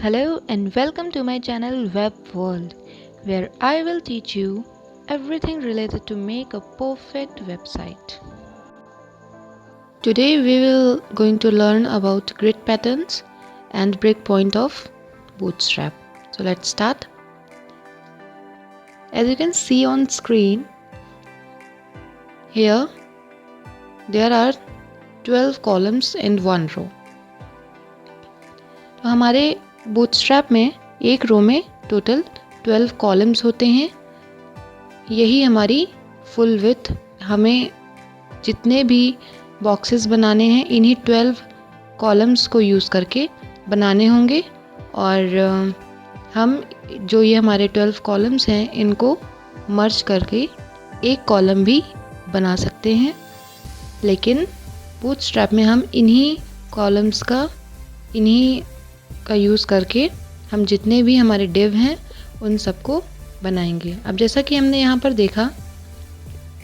Hello and welcome to my channel Web World, where I will teach you everything related to make a perfect website. Today we will going to learn about grid patterns and breakpoint of Bootstrap. So let's start. As you can see on screen, here there are 12 columns in one row. तो हमारे bootstrap में एक रो में total 12 columns होते हैं। यही हमारी full width, हमें जितने भी बॉक्सेस बनाने हैं इन्हीं 12 कॉलम्स को यूज़ करके बनाने होंगे। और हम जो ये हमारे 12 कॉलम्स हैं इनको मर्ज करके एक कॉलम भी बना सकते हैं, लेकिन बूटस्ट्रैप में हम इन्हीं कॉलम्स का यूज़ करके हम जितने भी हमारे डिव हैं उन सबको बनाएंगे। अब जैसा कि हमने यहाँ पर देखा,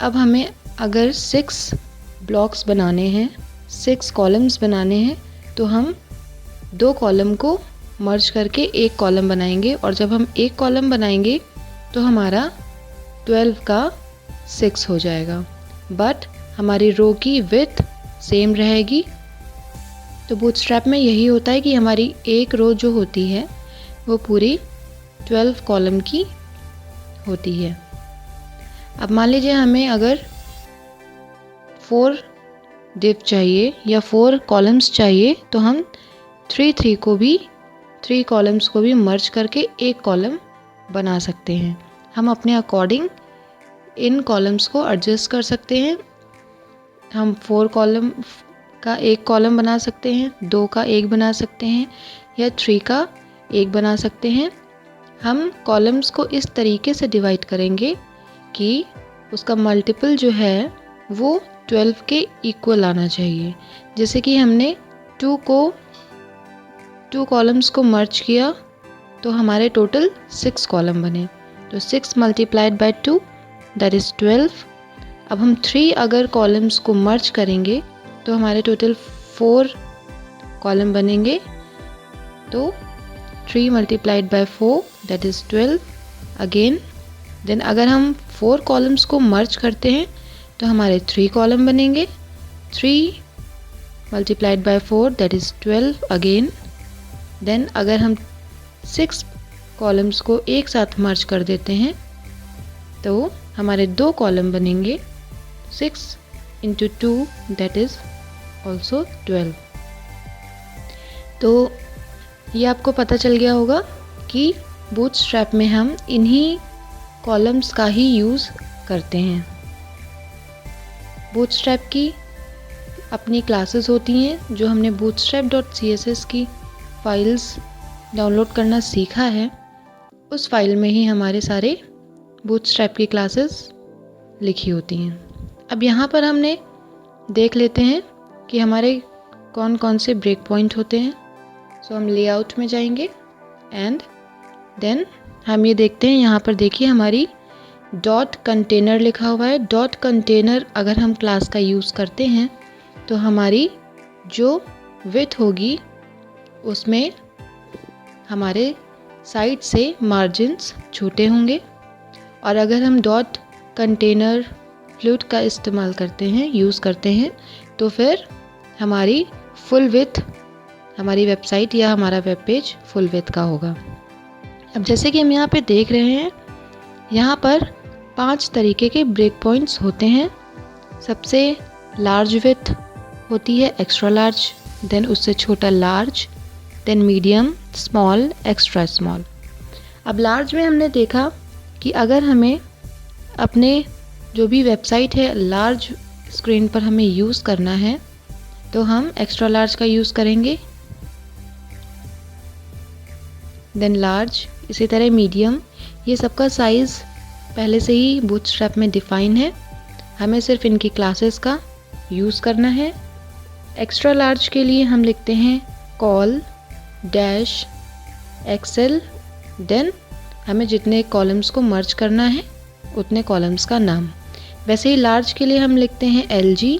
अब हमें अगर 6 ब्लॉक्स बनाने हैं, 6 कॉलम्स बनाने हैं, तो हम 2 कॉलम को मर्ज करके एक कॉलम बनाएंगे। और जब हम एक कॉलम बनाएंगे तो हमारा 12 का 6 हो जाएगा, बट हमारी रो की विड्थ सेम रहेगी। तो बूटस्ट्रैप में यही होता है कि हमारी एक रो जो होती है वो पूरी 12 कॉलम की होती है। अब मान लीजिए हमें अगर 4 डिव चाहिए या 4 कॉलम्स चाहिए, तो हम 3 कॉलम्स को भी मर्ज करके एक कॉलम बना सकते हैं। हम अपने अकॉर्डिंग इन कॉलम्स को एडजस्ट कर सकते हैं। हम 4 कॉलम का एक कॉलम बना सकते हैं, 2 का एक बना सकते हैं, या 3 का एक बना सकते हैं। हम कॉलम्स को इस तरीके से डिवाइड करेंगे कि उसका मल्टीपल जो है वो 12 के इक्वल आना चाहिए। जैसे कि हमने 2 कॉलम्स को मर्ज किया तो हमारे टोटल 6 कॉलम बने। तो 6 मल्टीप्लाइड बाय 2 दैट इज़ 12। अब हम 3 अगर कॉलम्स को मर्ज करेंगे तो हमारे टोटल 4 कॉलम बनेंगे। तो 3 multiplied by 4 that is 12 again. Then अगर हम 4 कॉलम्स को मर्ज करते हैं तो हमारे 3 कॉलम बनेंगे। 3 multiplied by 4 that is 12 again. Then अगर हम 6 कॉलम्स को एक साथ मर्ज कर देते हैं तो हमारे 2 कॉलम बनेंगे। 6 into 2 that is also 12। तो ये आपको पता चल गया होगा कि बूटस्ट्रैप में हम इन्हीं कॉलम्स का ही यूज़ करते हैं। बूटस्ट्रैप की अपनी क्लासेस होती हैं, जो हमने bootstrap.css की फाइल्स डाउनलोड करना सीखा है, उस फाइल में ही हमारे सारे बूटस्ट्रैप की क्लासेस लिखी होती हैं। अब यहाँ पर हमने देख लेते हैं कि हमारे कौन कौन से ब्रेक पॉइंट होते हैं। सो हम लेआउट में जाएंगे एंड देन हम ये देखते हैं, यहाँ पर देखिए हमारी डॉट कंटेनर लिखा हुआ है। डॉट कंटेनर अगर हम क्लास का यूज़ करते हैं तो हमारी जो विड्थ होगी उसमें हमारे साइड से मार्जिन्स छोटे होंगे। और अगर हम डॉट कंटेनर फ्लूट का इस्तेमाल करते हैं, यूज़ करते हैं, तो फिर हमारी फुल विड्थ, हमारी वेबसाइट या हमारा वेब पेज फुल विड्थ का होगा। अब जैसे कि हम यहाँ पे देख रहे हैं, यहाँ पर 5 तरीके के ब्रेक पॉइंट्स होते हैं। सबसे लार्ज विड्थ होती है एक्स्ट्रा लार्ज, देन उससे छोटा large, then medium, small, extra small. अब लार्ज में हमने देखा कि अगर हमें अपने जो भी वेबसाइट है लार्ज स्क्रीन पर हमें यूज़ करना है तो हम एक्स्ट्रा लार्ज का यूज़ करेंगे, देन लार्ज, इसी तरह मीडियम। ये सबका साइज़ पहले से ही बूटस्ट्रैप में डिफ़ाइन है, हमें सिर्फ इनकी क्लासेस का यूज़ करना है। एक्स्ट्रा लार्ज के लिए हम लिखते हैं कॉल डैश एक्सेल, देन हमें जितने कॉलम्स को मर्ज करना है उतने कॉलम्स का नाम। वैसे ही लार्ज के लिए हम लिखते हैं LG,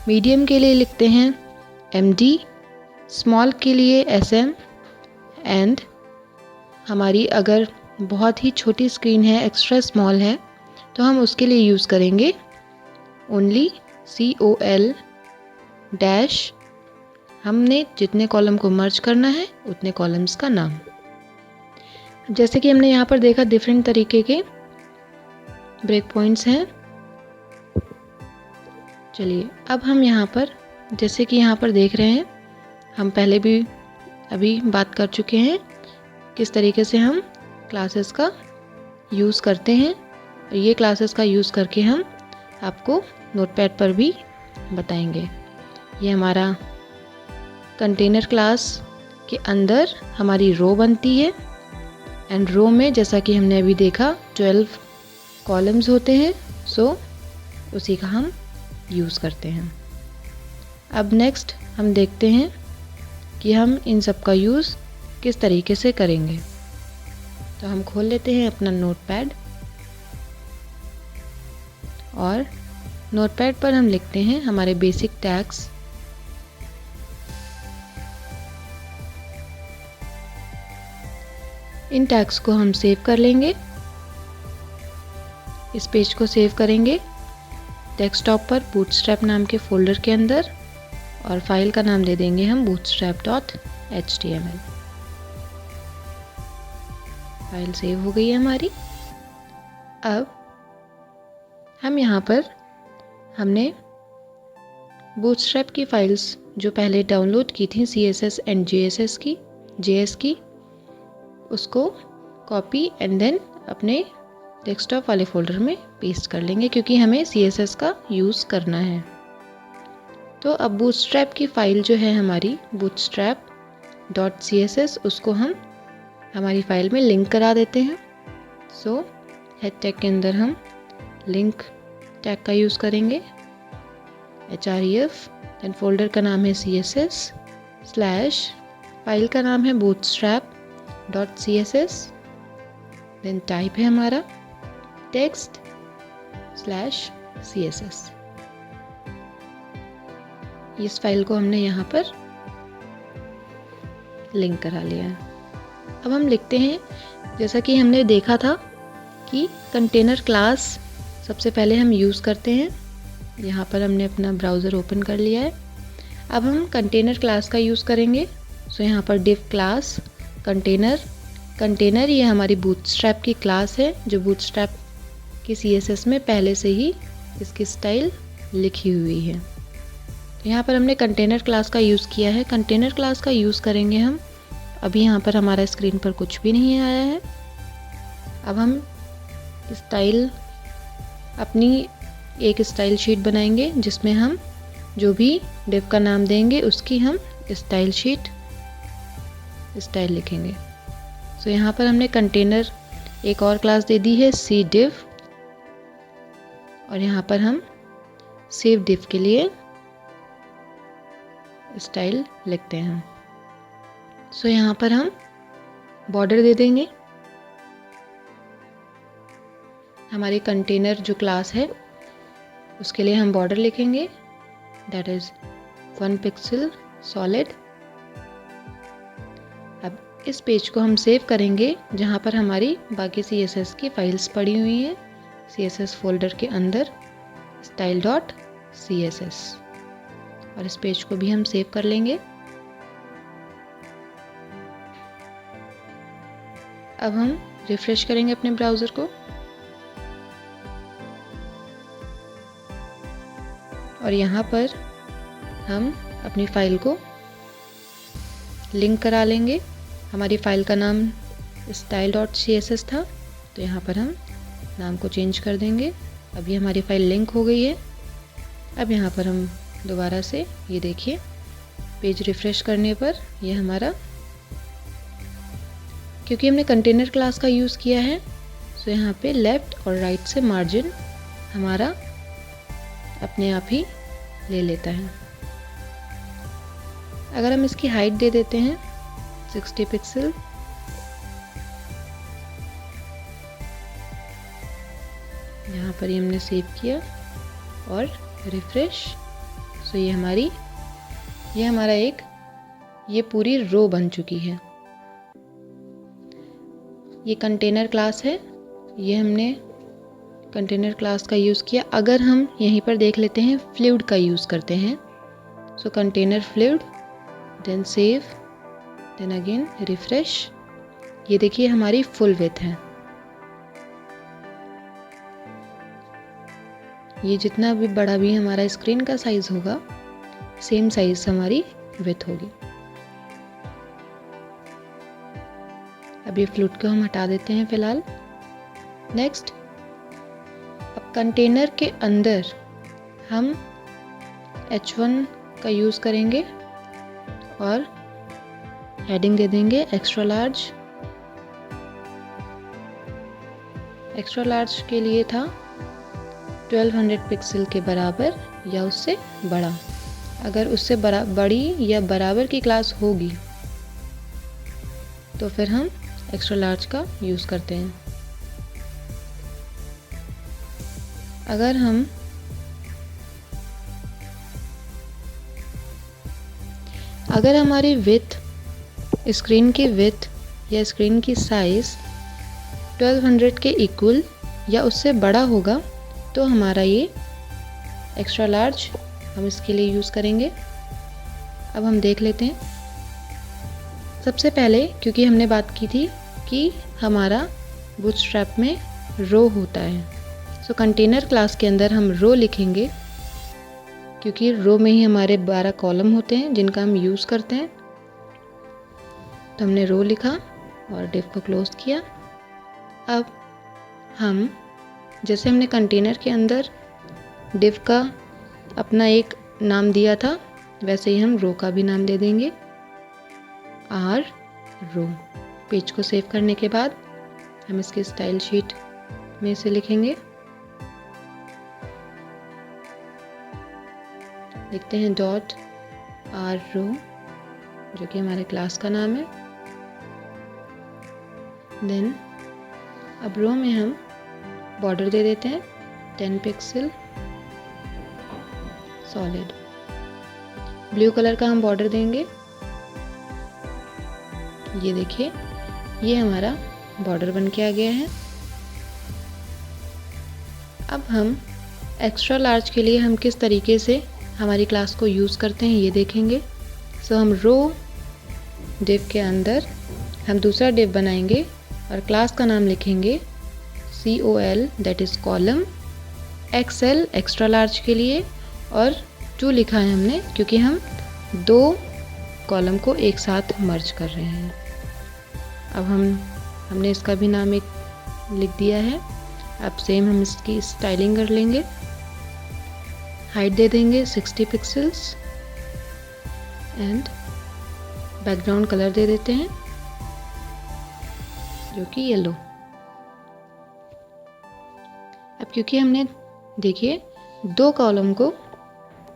मीडियम के लिए लिखते हैं MD, स्मॉल के लिए SM एंड हमारी अगर बहुत ही छोटी स्क्रीन है, एक्स्ट्रा स्मॉल है, तो हम उसके लिए यूज़ करेंगे ओनली COL डैश, हमने जितने कॉलम को मर्ज करना है उतने कॉलम्स का नाम। जैसे कि हमने यहाँ पर देखा डिफरेंट तरीके के ब्रेक पॉइंट्स हैं। चलिए अब हम यहाँ पर, जैसे कि यहाँ पर देख रहे हैं, हम पहले भी अभी बात कर चुके हैं किस तरीके से हम क्लासेस का यूज़ करते हैं, और ये क्लासेस का यूज़ करके हम आपको नोटपैड पर भी बताएंगे। ये हमारा कंटेनर क्लास के अंदर हमारी रो बनती है, एंड रो में जैसा कि हमने अभी देखा 12 कॉलम्स होते हैं, सो उसी का हम यूज़ करते हैं। अब नेक्स्ट हम देखते हैं कि हम इन सब का यूज़ किस तरीके से करेंगे। तो हम खोल लेते हैं अपना नोटपैड, और नोटपैड पर हम लिखते हैं हमारे बेसिक टैग्स। इन टैग्स को हम सेव कर लेंगे। इस पेज को सेव करेंगे डेस्कटॉप पर बूटस्ट्रैप नाम के फोल्डर के अंदर, और फाइल का नाम दे देंगे हम bootstrap.html। फाइल सेव हो गई है हमारी। अब हम यहाँ पर हमने बूटस्ट्रैप की फाइल्स जो पहले डाउनलोड की थी CSS एंड JS की, उसको कॉपी एंड देन अपने डेस्कटॉप वाले फोल्डर में पेस्ट कर लेंगे, क्योंकि हमें CSS का यूज़ करना है। तो अब बूटस्ट्रैप की फ़ाइल जो है हमारी bootstrap.css, उसको हम हमारी फ़ाइल में लिंक करा देते हैं। सो हेड टैग के अंदर हम लिंक टैग का यूज़ करेंगे, href, देन फोल्डर का नाम है CSS, स्लैश फाइल का नाम है bootstrap.css, देन टाइप है हमारा text/CSS। इस फाइल को हमने यहाँ पर लिंक करा लिया है। अब हम लिखते हैं, जैसा कि हमने देखा था कि कंटेनर क्लास सबसे पहले हम यूज़ करते हैं। यहाँ पर हमने अपना ब्राउज़र ओपन कर लिया है। अब हम कंटेनर क्लास का यूज़ करेंगे। सो यहाँ पर div क्लास कंटेनर ये हमारी बूटस्ट्रैप की क्लास है, जो बूटस्ट्रैप की CSS में पहले से ही इसकी स्टाइल लिखी हुई है। तो यहाँ पर हमने कंटेनर क्लास का यूज़ किया है। कंटेनर क्लास का यूज़ करेंगे हम। अभी यहाँ पर हमारा स्क्रीन पर कुछ भी नहीं आया है। अब हम स्टाइल, अपनी एक स्टाइल शीट बनाएंगे, जिसमें हम जो भी डिव का नाम देंगे उसकी हम स्टाइल लिखेंगे। सो यहाँ पर हमने कंटेनर एक और क्लास दे दी है cdiv, और यहाँ पर हम सेव डिव के लिए स्टाइल लिखते हैं। सो यहाँ पर हम बॉर्डर दे देंगे। हमारी कंटेनर जो क्लास है उसके लिए हम बॉर्डर लिखेंगे, दैट इज़ 1 पिक्सल सॉलिड। अब इस पेज को हम सेव करेंगे जहाँ पर हमारी बाकी CSS की फाइल्स पड़ी हुई हैं, CSS फोल्डर के अंदर style.css, और इस पेज को भी हम सेव कर लेंगे। अब हम रिफ्रेश करेंगे अपने ब्राउज़र को, और यहाँ पर हम अपनी फ़ाइल को लिंक करा लेंगे। हमारी फ़ाइल का नाम style.css था, तो यहाँ पर हम नाम को चेंज कर देंगे। अभी हमारी फ़ाइल लिंक हो गई है। अब यहाँ पर हम दोबारा से ये देखिए, पेज रिफ़्रेश करने पर ये हमारा, क्योंकि हमने कंटेनर क्लास का यूज़ किया है, सो यहाँ पे लेफ़्ट और राइट से मार्जिन हमारा अपने आप ही ले लेता है। अगर हम इसकी हाइट दे देते हैं 60 पिक्सल, यहाँ पर ही हमने सेव किया और रिफ्रेश। सो ये हमारा एक, ये पूरी रो बन चुकी है। ये कंटेनर क्लास है, ये हमने कंटेनर क्लास का यूज़ किया। अगर हम यहीं पर देख लेते हैं फ्लूइड का यूज़ करते हैं, so container fluid, then save, then again refresh. ये देखिए हमारी फुल विड्थ है। ये जितना भी बड़ा भी हमारा स्क्रीन का साइज़ होगा, सेम साइज हमारी विड्थ होगी। अब ये फ्लूट को हम हटा देते हैं फिलहाल। नेक्स्ट, अब कंटेनर के अंदर हम H1 का यूज़ करेंगे और हेडिंग दे देंगे एक्स्ट्रा लार्ज। एक्स्ट्रा लार्ज के लिए था 1200 पिक्सल के बराबर या उससे बड़ा। अगर उससे बड़ी या बराबर की क्लास होगी तो फिर हम एक्स्ट्रा लार्ज का यूज़ करते हैं। अगर हमारी विड्थ, स्क्रीन की विड्थ या स्क्रीन की साइज़ 1200 के इक्वल या उससे बड़ा होगा तो हमारा ये एक्स्ट्रा लार्ज हम इसके लिए यूज़ करेंगे। अब हम देख लेते हैं। सबसे पहले क्योंकि हमने बात की थी कि हमारा बूटस्ट्रैप में रो होता है, सो कंटेनर क्लास के अंदर हम रो लिखेंगे क्योंकि रो में ही हमारे 12 कॉलम होते हैं जिनका हम यूज़ करते हैं। तो हमने रो लिखा और डिव को क्लोज किया। अब हम जैसे हमने कंटेनर के अंदर डिव का अपना एक नाम दिया था, वैसे ही हम रो का भी नाम दे देंगे, आर रो। पेज को सेव करने के बाद हम इसके स्टाइल शीट में से लिखेंगे, लिखते हैं डॉट आर रो, जो कि हमारे क्लास का नाम है। देन अब रो में हम बॉर्डर दे देते हैं 10 पिक्सल सॉलिड। ब्लू कलर का हम बॉर्डर देंगे। ये देखिए ये हमारा बॉर्डर बन के आ गया है। अब हम एक्स्ट्रा लार्ज के लिए हम किस तरीके से हमारी क्लास को यूज़ करते हैं ये देखेंगे। सो हम रो डिव के अंदर हम दूसरा डिव बनाएंगे और क्लास का नाम लिखेंगे COL, that is column, XL extra large के लिए, और 2 लिखा है हमने क्योंकि हम 2 कॉलम को एक साथ मर्ज कर रहे हैं। अब हमने इसका भी नाम एक लिख दिया है। अब सेम हम इसकी स्टाइलिंग कर लेंगे। हाइट दे देंगे 60 पिक्सल्स एंड बैकग्राउंड कलर दे देते हैं जो कि येलो। अब क्योंकि हमने देखिए 2 कॉलम को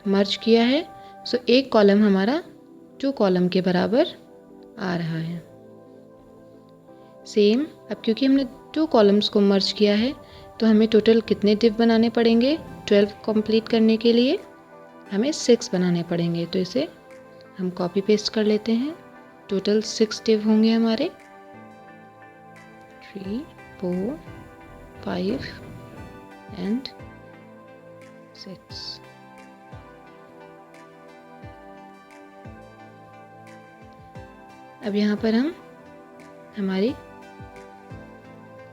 मर्ज किया है, सो एक कॉलम हमारा 2 कॉलम के बराबर आ रहा है। सेम अब क्योंकि हमने 2 कॉलम्स को मर्ज किया है तो हमें टोटल कितने डिव बनाने पड़ेंगे? 12 कंप्लीट करने के लिए हमें 6 बनाने पड़ेंगे। तो इसे हम कॉपी पेस्ट कर लेते हैं। टोटल 6 डिव होंगे हमारे, 3, 4, 5 एंड 6। अब यहाँ पर हम हमारी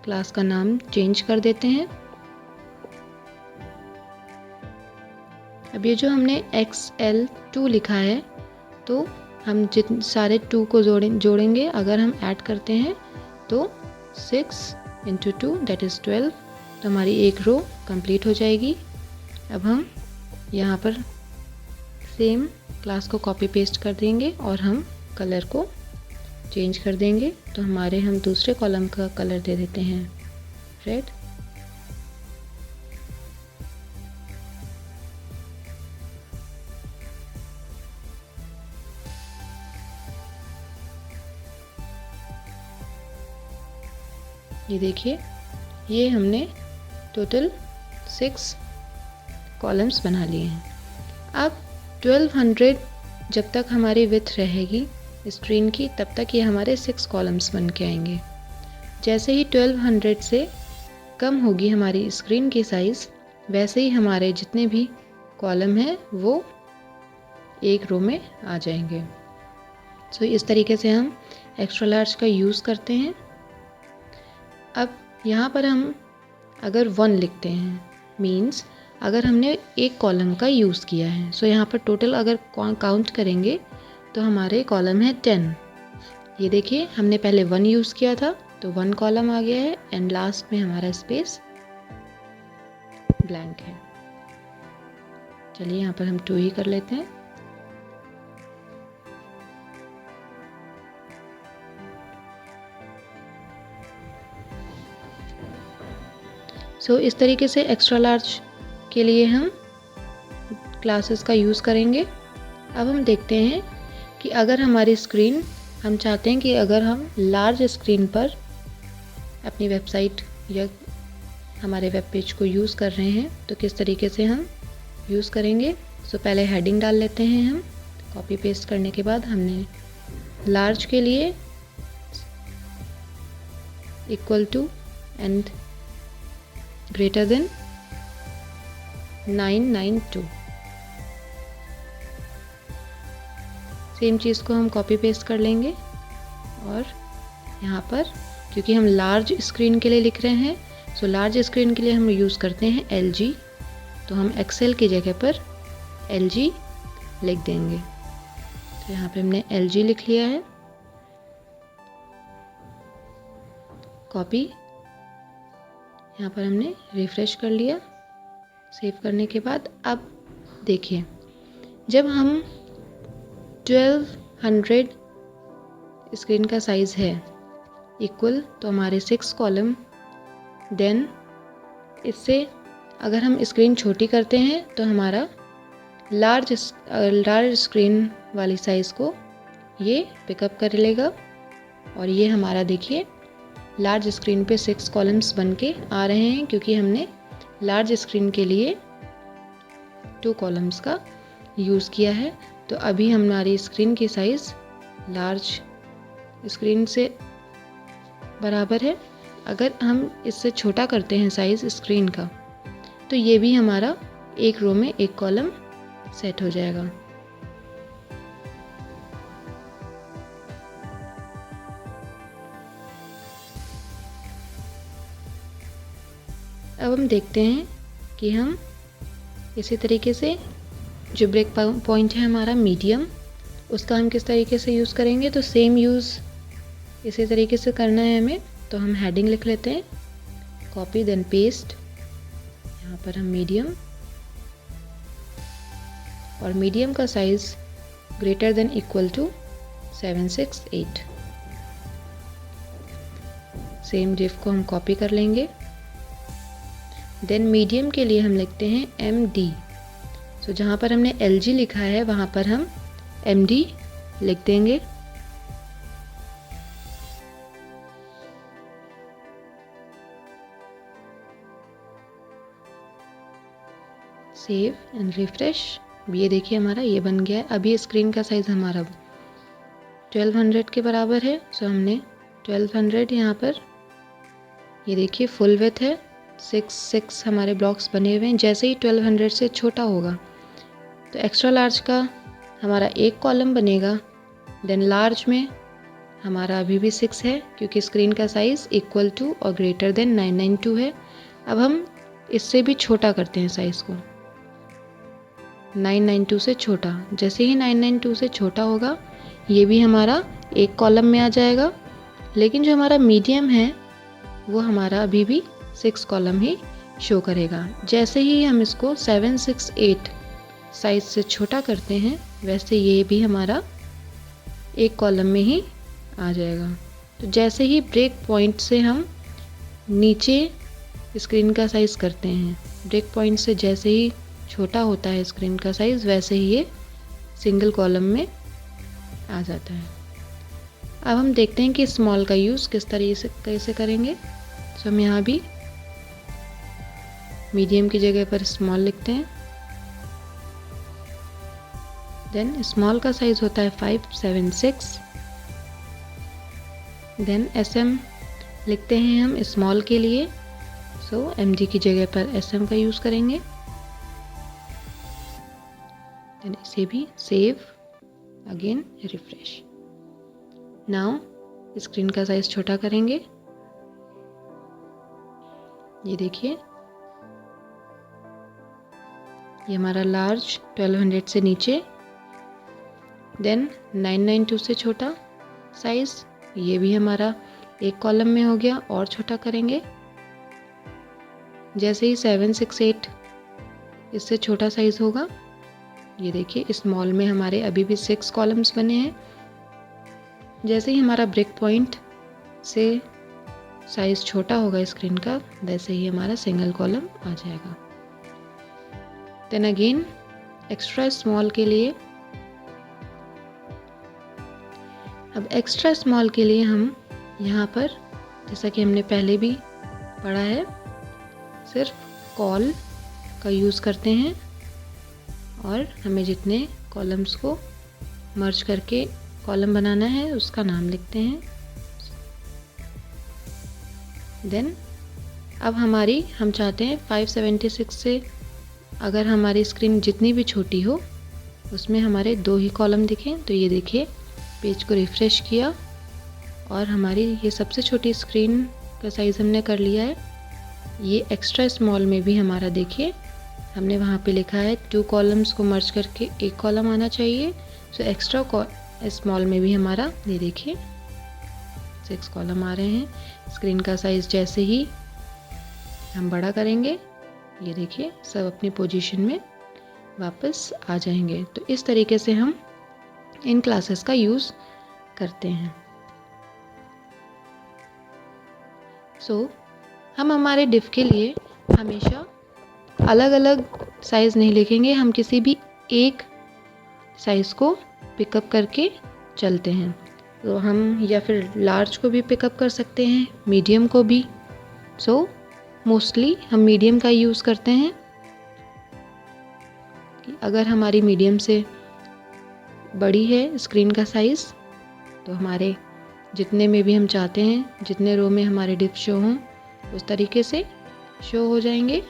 क्लास का नाम चेंज कर देते हैं। अब ये जो हमने XL2 लिखा है तो हम जितने सारे 2 को जोड़ेंगे। अगर हम ऐड करते हैं तो 6 × 2 दैट इज़ 12, तो हमारी एक रो कंप्लीट हो जाएगी। अब हम यहाँ पर सेम क्लास को कॉपी पेस्ट कर देंगे और हम कलर को चेंज कर देंगे। तो हम दूसरे कॉलम का कलर दे देते हैं रेड। ये देखिए ये हमने टोटल 6 कॉलम्स बना लिए हैं। अब 1200 जब तक हमारी विड्थ रहेगी स्क्रीन की तब तक ये हमारे 6 कॉलम्स बन के आएंगे। जैसे ही 1200 से कम होगी हमारी स्क्रीन की साइज़, वैसे ही हमारे जितने भी कॉलम हैं वो एक रो में आ जाएंगे। सो इस तरीके से हम एक्स्ट्रा लार्ज का यूज़ करते हैं। अब यहाँ पर हम अगर 1 लिखते हैं, मीन्स अगर हमने एक कॉलम का यूज़ किया है, सो यहाँ पर टोटल अगर काउंट करेंगे तो हमारे कॉलम है 10। ये देखिए हमने पहले 1 यूज़ किया था तो 1 कॉलम आ गया है एंड लास्ट में हमारा स्पेस ब्लैंक है। चलिए यहाँ पर हम 2 ही कर लेते हैं। सो इस तरीके से एक्स्ट्रा लार्ज के लिए हम क्लासेस का यूज़ करेंगे। अब हम देखते हैं कि अगर हमारी स्क्रीन, हम चाहते हैं कि अगर हम लार्ज स्क्रीन पर अपनी वेबसाइट या हमारे वेब पेज को यूज़ कर रहे हैं तो किस तरीके से हम यूज़ करेंगे। सो पहले हेडिंग डाल लेते हैं हम। कॉपी पेस्ट करने के बाद हमने लार्ज के लिए equal to and greater than 992, same चीज़ को हम कॉपी पेस्ट कर लेंगे और यहाँ पर क्योंकि हम लार्ज स्क्रीन के लिए लिख रहे हैं, सो लार्ज स्क्रीन के लिए हम यूज़ करते हैं LG, तो हम एक्सेल की जगह पर LG लिख देंगे। तो यहाँ पे हमने LG लिख लिया है। कॉपी, यहाँ पर हमने रिफ्रेश कर लिया। सेव करने के बाद अब देखिए जब हम 1200 स्क्रीन का साइज़ है इक्वल तो हमारे 6 कॉलम, देन इससे अगर हम स्क्रीन छोटी करते हैं तो हमारा लार्ज स्क्रीन वाली साइज़ को ये पिकअप कर लेगा और ये हमारा देखिए लार्ज स्क्रीन पे 6 कॉलम्स बन के आ रहे हैं क्योंकि हमने लार्ज स्क्रीन के लिए 2 कॉलम्स का यूज़ किया है। तो अभी हमारी स्क्रीन की साइज़ लार्ज स्क्रीन से बराबर है। अगर हम इससे छोटा करते हैं साइज़ स्क्रीन का तो ये भी हमारा एक रो में एक कॉलम सेट हो जाएगा। अब हम देखते हैं कि हम इसी तरीके से जो ब्रेक पॉइंट है हमारा मीडियम, उसका हम किस तरीके से यूज़ करेंगे। तो सेम यूज़ इसी तरीके से करना है हमें। तो हम हेडिंग लिख लेते हैं, कॉपी देन पेस्ट, यहाँ पर हम मीडियम, और मीडियम का size greater than equal to 768। Same div को हम कॉपी कर लेंगे। देन मीडियम के लिए हम लिखते हैं MD। सो जहाँ पर हमने LG लिखा है वहाँ पर हम MD लिख देंगे। Save and refresh. ये देखिए हमारा ये बन गया है। अभी स्क्रीन का साइज़ हमारा 1200 के बराबर है। सो हमने 1200 यहाँ पर, ये देखिए फुल विड्थ है, 6 हमारे ब्लॉक्स बने हुए हैं। जैसे ही 1200 से छोटा होगा तो एक्स्ट्रा लार्ज का हमारा एक कॉलम बनेगा। देन लार्ज में हमारा अभी भी 6 है क्योंकि स्क्रीन का साइज़ इक्वल टू और ग्रेटर देन 992 है। अब हम इससे भी छोटा करते हैं साइज़ को, 992 से छोटा। जैसे ही 992 से छोटा होगा ये भी हमारा एक कॉलम में आ जाएगा, लेकिन जो हमारा मीडियम है वो हमारा अभी भी 6 कॉलम ही शो करेगा। जैसे ही हम इसको 768 साइज़ से छोटा करते हैं वैसे ये भी हमारा एक कॉलम में ही आ जाएगा। तो जैसे ही ब्रेक पॉइंट से हम नीचे स्क्रीन का साइज़ करते हैं, ब्रेक पॉइंट से जैसे ही छोटा होता है स्क्रीन का साइज़ वैसे ही ये सिंगल कॉलम में आ जाता है। अब हम देखते हैं कि स्मॉल का यूज़ किस तरीके से कैसे करेंगे। तो हम यहाँ भी मीडियम की जगह पर स्मॉल लिखते हैं। देन स्मॉल का साइज़ होता है 576। देन SM लिखते हैं हम स्मॉल के लिए, सो mg की जगह पर sm का यूज़ करेंगे। देन इसे भी save, again refresh. Now screen का साइज छोटा करेंगे, ये देखिए ये हमारा लार्ज 1200 से नीचे, देन 992 से छोटा साइज़, ये भी हमारा एक कॉलम में हो गया, और छोटा करेंगे। जैसे ही 768 इससे छोटा साइज़ होगा, ये देखिए स्मॉल में हमारे अभी भी 6 कॉलम्स बने हैं। जैसे ही हमारा ब्रेक पॉइंट से साइज़ छोटा होगा स्क्रीन का, वैसे ही हमारा सिंगल कॉलम आ जाएगा। देन अगेन एक्स्ट्रा स्मॉल के लिए, अब एक्स्ट्रा स्मॉल के लिए हम यहाँ पर, जैसा कि हमने पहले भी पढ़ा है, सिर्फ कॉल का यूज़ करते हैं और हमें जितने कॉलम्स को मर्ज करके कॉलम बनाना है उसका नाम लिखते हैं। देन अब हम चाहते हैं 576 से अगर हमारी स्क्रीन जितनी भी छोटी हो उसमें हमारे 2 ही कॉलम दिखें। तो ये देखिए पेज को रिफ़्रेश किया और हमारी ये सबसे छोटी स्क्रीन का साइज़ हमने कर लिया है। ये एक्स्ट्रा स्मॉल में भी हमारा देखिए हमने वहाँ पे लिखा है 2 कॉलम्स को मर्ज करके एक कॉलम आना चाहिए। सो एक्स्ट्रा स्मॉल में भी हमारा ये देखिए 6 कॉलम आ रहे हैं। स्क्रीन का साइज़ जैसे ही हम बड़ा करेंगे, ये देखिए सब अपनी पोजीशन में वापस आ जाएंगे। तो इस तरीके से हम इन क्लासेस का यूज़ करते हैं। हम हमारे डिफ के लिए हमेशा अलग अलग साइज़ नहीं लिखेंगे, हम किसी भी एक साइज़ को पिकअप करके चलते हैं। तो हम या फिर लार्ज को भी पिकअप कर सकते हैं, मीडियम को भी। मोस्टली हम मीडियम का यूज़ करते हैं। अगर हमारी मीडियम से बड़ी है स्क्रीन का साइज़ तो हमारे जितने में भी हम चाहते हैं, जितने रो में हमारे डिफ शो हों उस तरीके से शो हो जाएंगे,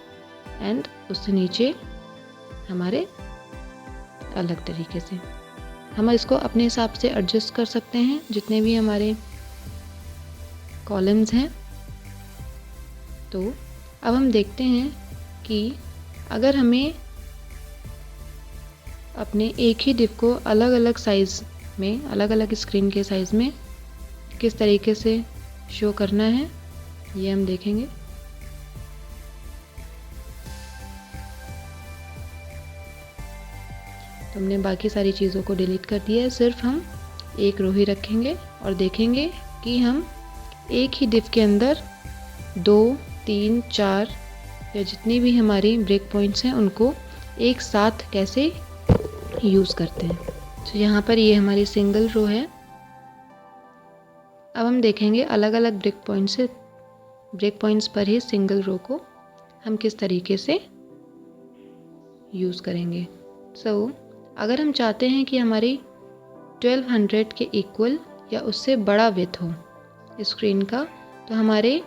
एंड उससे नीचे हमारे अलग तरीके से। हम इसको अपने हिसाब से एडजस्ट कर सकते हैं जितने भी हमारे कॉलम्स हैं। तो अब हम देखते हैं कि अगर हमें अपने एक ही डिफ को अलग अलग साइज़ में, अलग अलग स्क्रीन के साइज़ में किस तरीके से शो करना है, ये हम देखेंगे। तो हमने बाकी सारी चीज़ों को डिलीट कर दिया है, सिर्फ हम एक रो ही रखेंगे और देखेंगे कि हम एक ही डिफ के अंदर 2, 3, 4 या जितनी भी हमारी ब्रेक पॉइंट्स हैं उनको एक साथ कैसे यूज़ करते हैं। तो यहाँ पर ये हमारी सिंगल रो है। अब हम देखेंगे अलग अलग ब्रेक पॉइंट्स पर ही सिंगल रो को हम किस तरीके से यूज़ करेंगे। अगर हम चाहते हैं कि हमारी 1200 के इक्वल या उससे बड़ा विड्थ हो स्क्रीन का, तो हमारे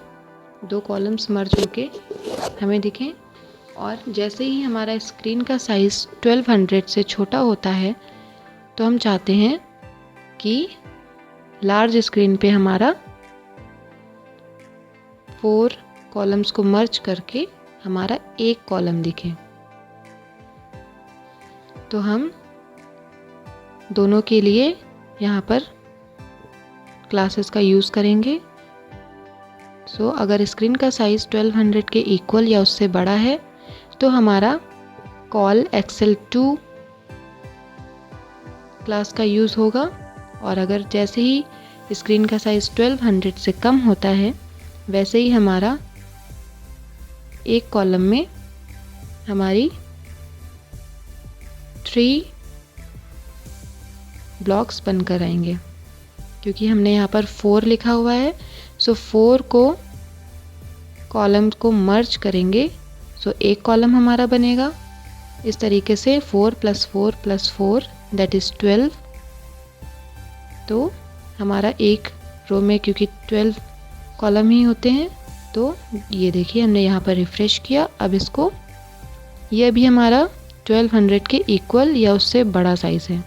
2 कॉलम्स मर्ज होके हमें दिखें। और जैसे ही हमारा स्क्रीन का साइज़ 1200 से छोटा होता है तो हम चाहते हैं कि लार्ज स्क्रीन पे हमारा 4 कॉलम्स को मर्ज करके हमारा एक कॉलम दिखे। तो हम दोनों के लिए यहाँ पर क्लासेस का यूज़ करेंगे। अगर स्क्रीन का साइज़ 1200 के इक्वल या उससे बड़ा है तो हमारा कॉल XL2 क्लास का यूज़ होगा। और अगर जैसे ही स्क्रीन का साइज़ 1200 से कम होता है वैसे ही हमारा एक कॉलम में हमारी 3 ब्लॉक्स बनकर आएंगे, क्योंकि हमने यहाँ पर 4 लिखा हुआ है। 4 को कॉलम को मर्ज करेंगे, एक कॉलम हमारा बनेगा। इस तरीके से 4 + 4 + 4 दैट इज़ 12। तो हमारा एक रो में क्योंकि 12 कॉलम ही होते हैं। तो ये देखिए हमने यहाँ पर रिफ़्रेश किया। अब इसको, ये अभी हमारा 1200 के इक्वल या उससे बड़ा साइज़ है,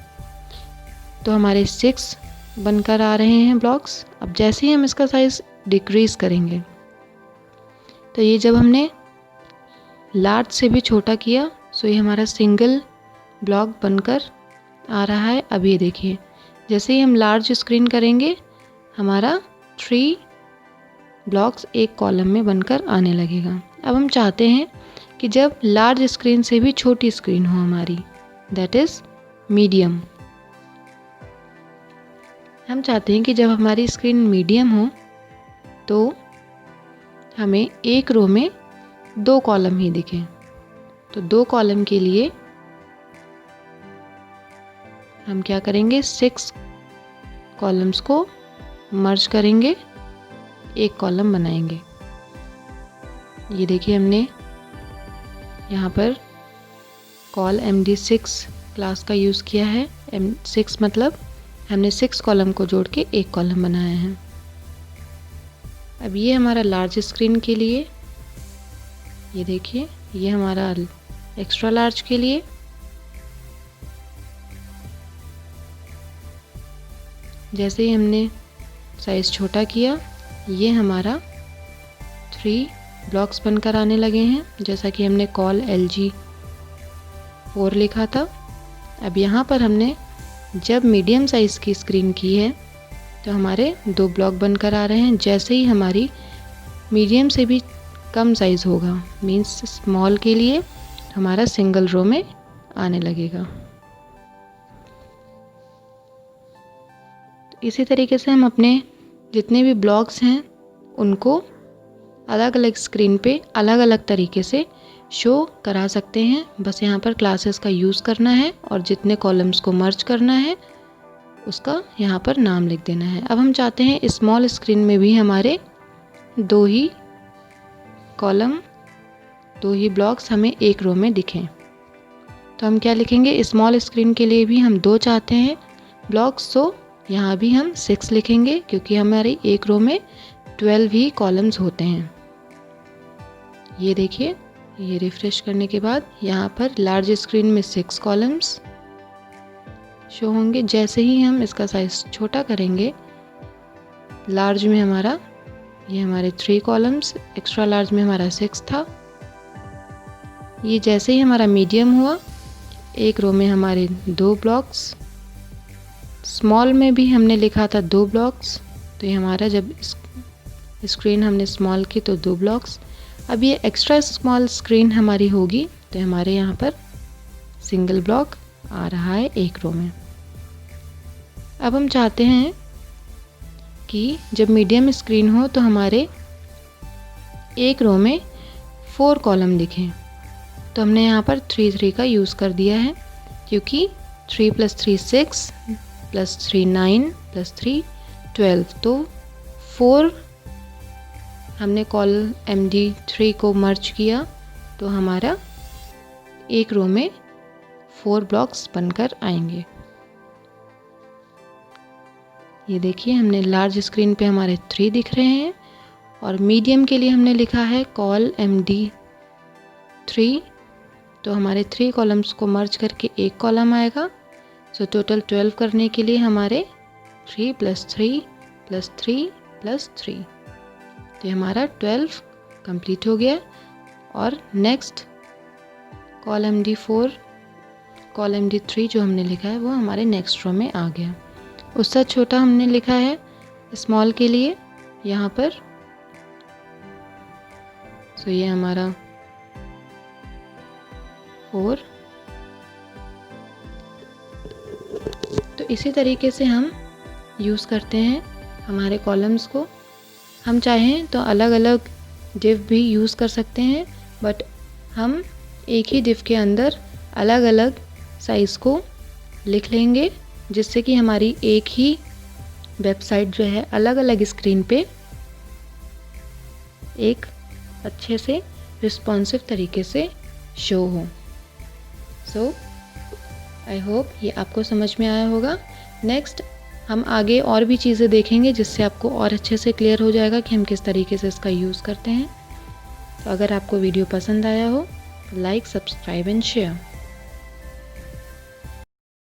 तो हमारे 6 बनकर आ रहे हैं ब्लॉक्स। अब जैसे ही हम इसका साइज़ डिक्रीज़ करेंगे, तो ये जब हमने लार्ज से भी छोटा किया, सो ये हमारा सिंगल ब्लॉक बनकर आ रहा है। अब ये देखिए, जैसे ही हम लार्ज स्क्रीन करेंगे, हमारा 3 ब्लॉक्स एक कॉलम में बनकर आने लगेगा। अब हम चाहते हैं कि जब लार्ज स्क्रीन से भी छोटी स्क्रीन हो हमारी, दैट इज़ मीडियम। हम चाहते हैं कि जब हमारी स्क्रीन मीडियम हो तो हमें एक रो में 2 कॉलम ही दिखें। तो 2 कॉलम के लिए हम क्या करेंगे, 6 कॉलम्स को मर्ज करेंगे, एक कॉलम बनाएंगे। ये देखिए हमने यहाँ पर कॉल MD6 क्लास का यूज़ किया है। M6 मतलब हमने 6 कॉलम को जोड़ के एक कॉलम बनाया है। अब ये हमारा लार्ज स्क्रीन के लिए, ये देखिए ये हमारा एक्स्ट्रा लार्ज के लिए, जैसे ही हमने साइज़ छोटा किया, ये हमारा 3 ब्लॉक्स बनकर आने लगे हैं, जैसा कि हमने कॉल LG4 लिखा था। अब यहाँ पर हमने जब मीडियम साइज़ की स्क्रीन की है, तो हमारे 2 ब्लॉक बनकर आ रहे हैं। जैसे ही हमारी मीडियम से भी कम साइज़ होगा, मीन्स स्मॉल के लिए, हमारा सिंगल रो में आने लगेगा। तो इसी तरीके से हम अपने जितने भी ब्लॉक्स हैं उनको अलग अलग स्क्रीन पे अलग अलग तरीके से शो करा सकते हैं। बस यहाँ पर क्लासेस का यूज़ करना है और जितने कॉलम्स को मर्ज करना है उसका यहाँ पर नाम लिख देना है। अब हम चाहते हैं स्मॉल स्क्रीन में भी हमारे 2 ही कॉलम, 2 ही ब्लॉक्स हमें एक रो में दिखें। तो हम क्या लिखेंगे, स्मॉल स्क्रीन के लिए भी हम 2 चाहते हैं ब्लॉक्स, सो यहाँ भी हम 6 लिखेंगे, क्योंकि हमारी एक रो में 12 ही कॉलम्स होते हैं। ये देखिए, ये रिफ्रेश करने के बाद यहाँ पर लार्ज स्क्रीन में 6 कॉलम्स शो होंगे। जैसे ही हम इसका साइज़ छोटा करेंगे, लार्ज में हमारा ये हमारे 3 कॉलम्स, एक्स्ट्रा लार्ज में हमारा 6 था। ये जैसे ही हमारा मीडियम हुआ, एक रो में हमारे 2 ब्लॉक्स, स्मॉल में भी हमने लिखा था 2 ब्लॉक्स, तो ये हमारा जब स्क्रीन हमने स्मॉल की तो 2 ब्लॉक्स। अब ये एक्स्ट्रा स्मॉल स्क्रीन हमारी होगी, तो हमारे यहाँ पर सिंगल ब्लॉक आ रहा है एक रो में। अब हम चाहते हैं कि जब मीडियम स्क्रीन हो तो हमारे एक रो में 4 कॉलम दिखें। तो हमने यहाँ पर 3 का यूज़ कर दिया है, क्योंकि 3 + 3 6 + 3 9 + 3 12, तो 4 हमने कॉल MD3 को मर्ज किया, तो हमारा एक रो में 4 ब्लॉक्स बनकर आएंगे। ये देखिए हमने लार्ज स्क्रीन पे हमारे 3 दिख रहे हैं, और मीडियम के लिए हमने लिखा है कॉल MD3, तो हमारे 3 कॉलम्स को मर्ज करके एक कॉलम आएगा। सो टोटल 12 करने के लिए हमारे 3 + 3 + 3 + 3, तो हमारा 12 कंप्लीट हो गया। और next call MD4, call MD3 जो हमने लिखा है वो हमारे नेक्स्ट रो में आ गया। उससे छोटा हमने लिखा है स्मॉल के लिए यहाँ पर, सो ये हमारा 4। तो इसी तरीके से हम यूज़ करते हैं हमारे कॉलम्स को। हम चाहें तो अलग अलग डिव भी यूज़ कर सकते हैं, बट हम एक ही डिव के अंदर अलग अलग साइज़ को लिख लेंगे, जिससे कि हमारी एक ही वेबसाइट जो है अलग अलग स्क्रीन पे एक अच्छे से रिस्पॉन्सिव तरीके से शो हो। सो आई होप ये आपको समझ में आया होगा। नेक्स्ट हम आगे और भी चीज़ें देखेंगे जिससे आपको और अच्छे से क्लियर हो जाएगा कि हम किस तरीके से इसका यूज़ करते हैं। तो अगर आपको वीडियो पसंद आया हो, लाइक, सब्सक्राइब एंड शेयर।